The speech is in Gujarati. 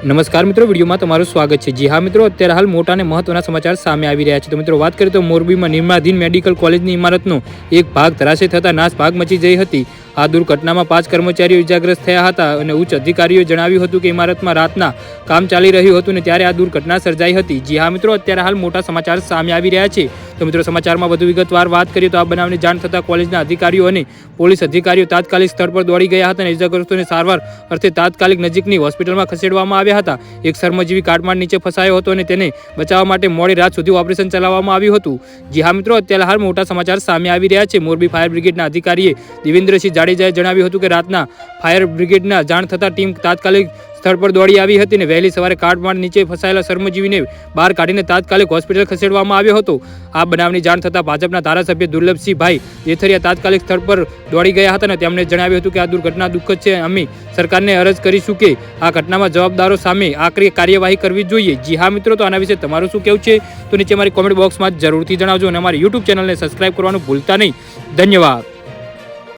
નમસ્કાર મિત્રો, વિડીયોમાં તમારું સ્વાગત છે। જી હા મિત્રો, અત્યારે હાલ મોટા અને મહત્વના સમાચાર સામે આવી રહ્યા છે। તો મિત્રો વાત કરીએ તો મોરબીમાં નિર્માધીન મેડિકલ કોલેજની ઇમારતનો એક ભાગ ધરાશય થતા નાસભાગ મચી ગઈ હતી। આ દુર્ઘટનામાં 5 કર્મચારીઓ ઇજાગ્રસ્ત થયા હતા અને ઉચ્ચ અધિકારીઓએ જણાવ્યું હતું કે ઇમારતમાં રાતના કામ ચાલી રહ્યું હતું અને ત્યારે આ દુર્ઘટના સર્જાઈ હતી। જી હા મિત્રો, અત્યારે હાલ મોટા સમાચાર સામે આવી રહ્યા છે। તો મિત્રો સમાચારમાં વધુ વિગતવાર વાત કરીએ તો આ બનાવની જાણ થતાં કોલેજના અધિકારીઓ અને પોલીસ અધિકારીઓ તાત્કાલિક સ્થળ પર દોડી ગયા હતા અને ઇજાગ્રસ્તોને સારવાર અર્થે તાત્કાલિક નજીકની હોસ્પિટલમાં ખસેડવામાં આવ્યા હતા। એક શર્મજીવી કાટમાળ નીચે ફસાયો હતો અને તેને બચાવવા માટે મોડી રાત સુધી ઓપરેશન ચલાવવામાં આવ્યું હતું। જી હા મિત્રો, અત્યારે હાલ મોટા સમાચાર સામે આવી રહ્યા છે। મોરબી ફાયર બ્રિગેડના અધિકારીએ દેવેન્દ્રસિંહ જાડેજાએ જણાવ્યું હતું કે રાતના ફાયર બ્રિગેડના જાણ થતાં ટીમ તાત્કાલિક સ્થળ પર દોડી આવી હતી અને વહેલી સવારે કાટમાળ નીચે ફસાયેલા શર્મજીવીને બહાર કાઢીને તાત્કાલિક હોસ્પિટલ ખસેડવામાં આવ્યો હતો। આ બનાવની જાણ થતાં ભાજપના ધારાસભ્ય દુર્લભસિંહભાઈ દેથરિયા તાત્કાલિક સ્થળ પર દોડી ગયા હતા અને તેમણે જણાવ્યું હતું કે આ દુર્ઘટના દુઃખદ છે। અમે સરકારને અરજ કરીશું કે આ ઘટનામાં જવાબદારો સામે આકરી કાર્યવાહી કરવી જોઈએ। જી હા મિત્રો, તો આના વિશે તમારું શું કહેવું છે તો નીચે મારી કોમેન્ટ બોક્સમાં જરૂરથી જણાવજો અને અમારી યુટ્યુબ ચેનલને સબસ્ક્રાઇબ કરવાનું ભૂલતા નહીં। ધન્યવાદ।